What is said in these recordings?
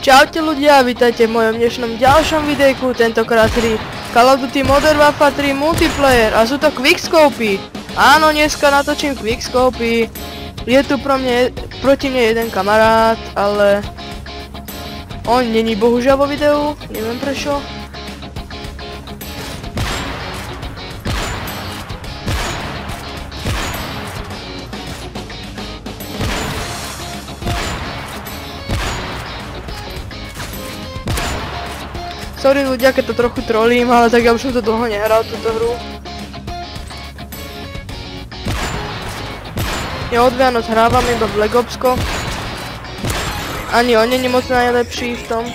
Čaute ľudia, vítajte v mojom dnešnom ďalšom videjku, tentokrát hry Call of Duty Modern Warfare 3 Multiplayer a sú to quickscopy. Áno, dneska natočím quickscopy. Je tu proti mne jeden kamarát, ale on není bohužiaľ vo videu, neviem prečo. Sorry ľudia, keď to trochu trolím, ale tak ja už som to dlho nehral, túto hru. Ja od Vianoc hrávam iba Black Opsko. Ani on není moc najlepší v tom.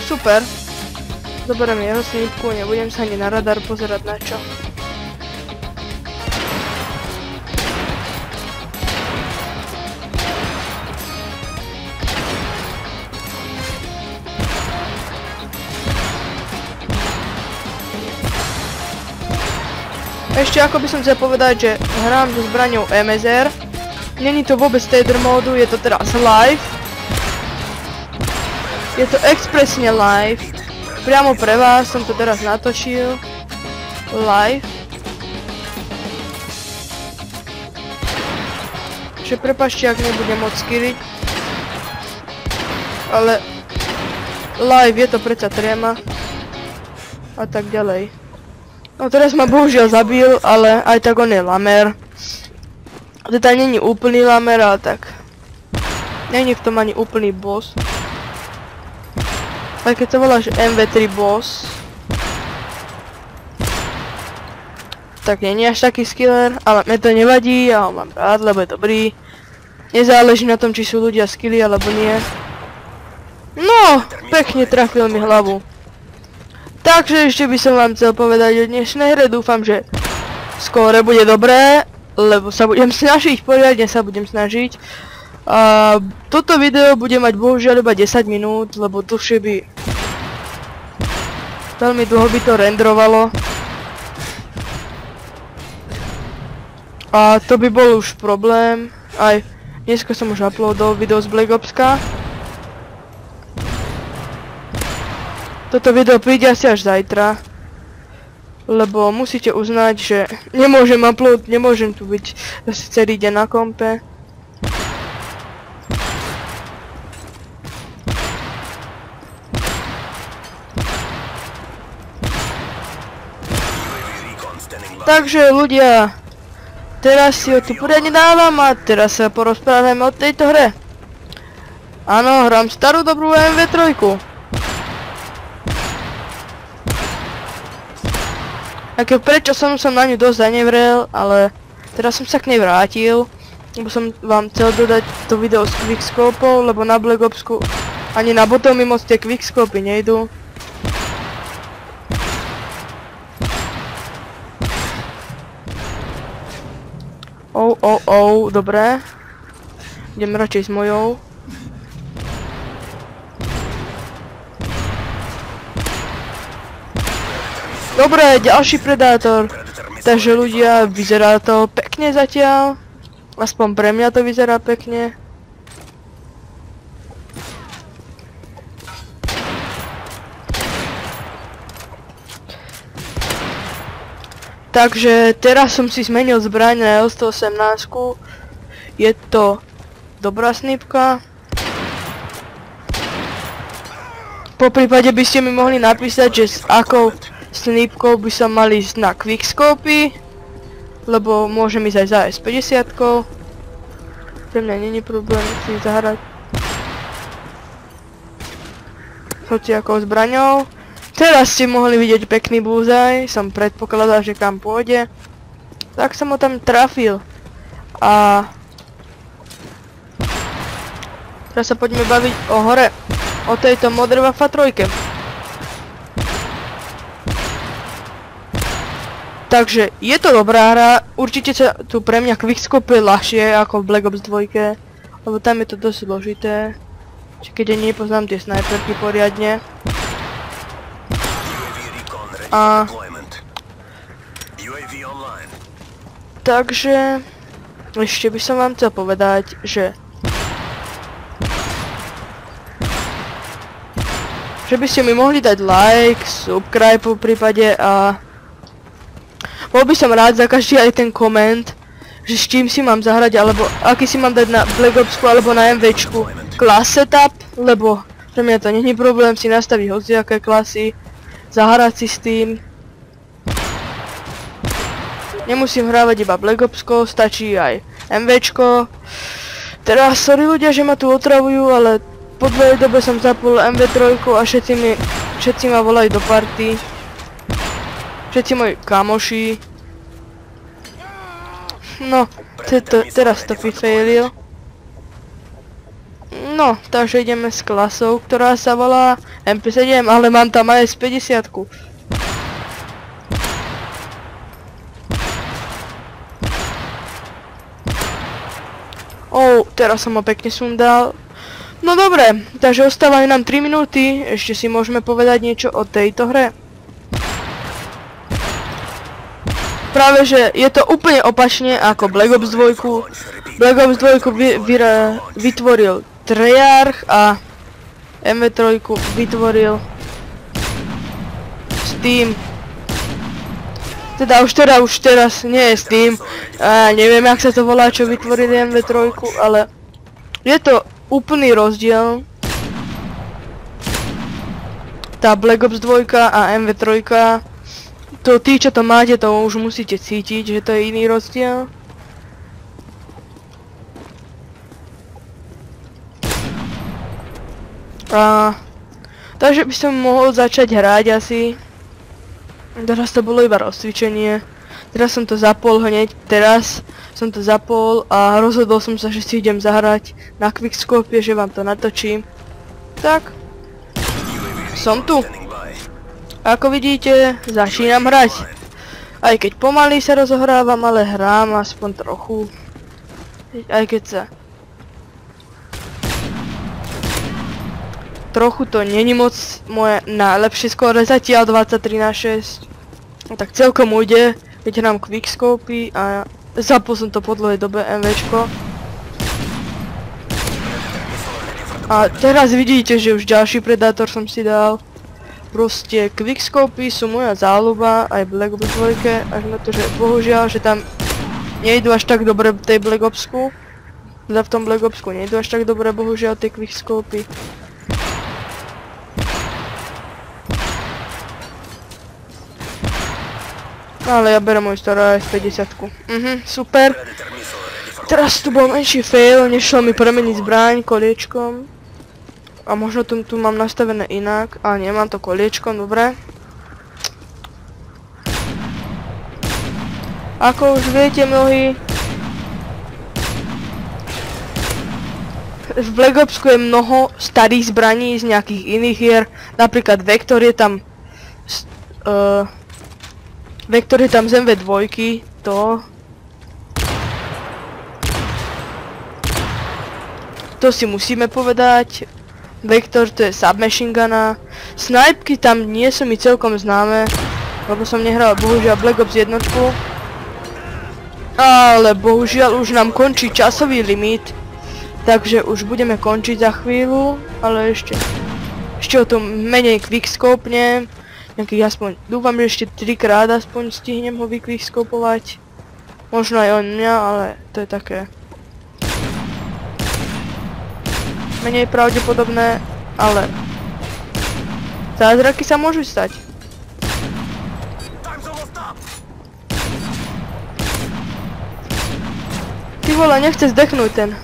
Super. Zoberiem jeho snípku, nebudem sa ani na radar pozerať na čo. Ešte ako by som chcel povedať, že hrám so zbraňou MSR. Není to vôbec Tader módu, je to teraz live. Je to expresne live. Priamo pre vás som to teraz natočil. Live. Čiže prepáčte, ak nebudem môcť skilliť. Ale live je to predsa tréma. A tak ďalej. No teraz ma bohužiaľ zabil, ale aj tak on je lamer. Teda není úplný lamer, ale tak. Není v tom ani úplný boss. Aj keď sa volá, že MV3 boss. Tak není až taký skiller, ale mne to nevadí, ja ho mám rád, lebo je dobrý. Nezáleží na tom, či sú ľudia skilly alebo nie. No, pekne trafil mi hlavu. Takže ešte by som vám chcel povedať o dnešnej hre, dúfam, že skóre bude dobré, lebo sa budem snažiť, poriadne sa budem snažiť. A toto video bude mať bohužiaľ iba 10 minút, lebo dlhšie by... Veľmi dlho by to renderovalo. A to by bol už problém. Aj dneska som už uploadol video z Black Opska. Toto video príde asi až zajtra, lebo musíte uznať, že nemôžem tu byť celý deň na kompe. Takže ľudia, teraz si ho tu poriadne dávam a teraz sa porozprávame o tejto hre. Áno, hrám starú dobrú MV3. Prečo som na ňu dosť zanevrel, ale teraz som sa k nej vrátil, lebo som vám chcel dodať to video s quickscopou, lebo na Black Opsku ani na botov mi moc tie quickscopy nejdu. Dobre. Idem radšej s mojou. Dobre, ďalší predátor. Takže ľudia, vyzerá to pekne zatiaľ. Aspoň pre mňa to vyzerá pekne. Takže teraz som si zmenil zbraň na L118. Je to dobrá snipka. Po prípade by ste mi mohli napísať, že s akou snipkou by som mal ísť na quickscopy, lebo môžem ísť aj za S50. Pre mňa není problém si zahrať hociakou zbraňou. Teraz ste mohli vidieť pekný bullseye, som predpokladal, že kam pôjde. Tak som ho tam trafil. A teraz sa poďme baviť o hore, o tejto Modern Warfare 3. Takže je to dobrá hra, určite sa tu pre mňa quickscopuje ľahšie ako v Black Ops 2, lebo tam je to dosť zložité. Keď ja nepoznám tie snajperky poriadne. A Takže ešte by som vám chcel povedať, že by ste mi mohli dať like, subscribe po prípade a bol by som rád za každý aj ten koment, že s čím si mám zahrať, alebo aký si mám dať na Black Opsku alebo na MVčku class setup, lebo pre mňa to není problém si nastaviť hociaké klasy, zahrať si s tým. Nemusím hrávať iba Black Opsko, stačí aj MVčko. Teraz sorry ľudia, že ma tu otravujú, ale po dlhej dobe som zapol MV3 a všetci ma volajú do party. Všetci moji kamoši. No, teraz to vyfailil. No, takže ideme s klasou, ktorá sa volá MP7, ale mám tam aj S50. Teraz som ho pekne sundal. No dobre, takže ostávajú nám 3 minúty, ešte si môžeme povedať niečo o tejto hre. Práve že je to úplne opačne ako Black Ops 2. Black Ops 2 vytvoril Treyarch a MV3 vytvoril Steam. Teda už teraz nie je Steam. Neviem, jak sa to volá, čo vytvorili MV3, ale je to úplný rozdiel. Tá Black Ops 2 a MV3, to tí, čo to máte, to už musíte cítiť, že to je iný rozdiel. Takže by som mohol začať hrať asi. Teraz to bolo iba rozcvičenie. Teraz som to zapol hneď, a rozhodol som sa, že si idem zahrať na quickscope, že vám to natočím. Tak. Som tu. Ako vidíte, začínam hrať. Aj keď pomaly sa rozohrávam, ale hrám aspoň trochu. Aj keď sa... Trochu to není moc moje najlepšie skóre zatiaľ 23/6. No tak celkom ujde, keď hrám quickscopy a zapol som to po dlhej dobe MVčko. A teraz vidíte, že už ďalší predátor som si dal. Proste quickscopy sú moja záľuba, aj Black Ops 2, až na to, že bohužiaľ, že tam nejdu až tak dobre v tej Black Opsku. Teda v tom Black Opsku nejdu až tak dobre, bohužiaľ, tie quickscopy. Ale ja berem môj stará S50. Super. Teraz tu bol menší fail, nešlo mi premeniť zbraň koliečkom. A možno tu mám nastavené inak, ale nemám to koliečkom, dobre. Ako už viete mnohí, v Black Opsku je mnoho starých zbraní z nejakých iných hier. Napríklad Vektor je tam z MV2, to si musíme povedať. Vektor to je Submachine Gun. Snipky tam nie sú mi celkom známe, lebo som nehral bohužiaľ Black Ops 1. Ale bohužiaľ už nám končí časový limit, takže už budeme končiť za chvíľu, ale ešte o tom menej quickscopne. Nejakých aspoň, dúfam, že ešte 3 krát aspoň stihnem ho vyquickscopovať. Možno aj on mňa, ale to je také menej pravdepodobné, ale zázraky sa môžu stať. Ty vole, nechce zdechnúť ten.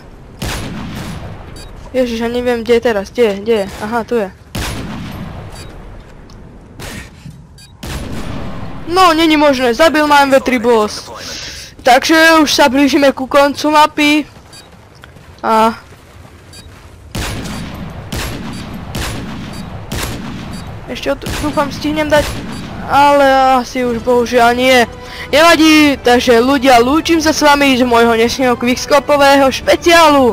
Ježiš, ja neviem, kde je teraz, kde je? Aha, tu je. No, není možné, zabil ma MV3 boss. Takže už sa blížime ku koncu mapy. A... ešte dúfam stihnem dať, ale asi už bohužiaľ nie. Nevadí, takže ľudia, lúčim sa s vami z môjho dnešného quickscopového špeciálu.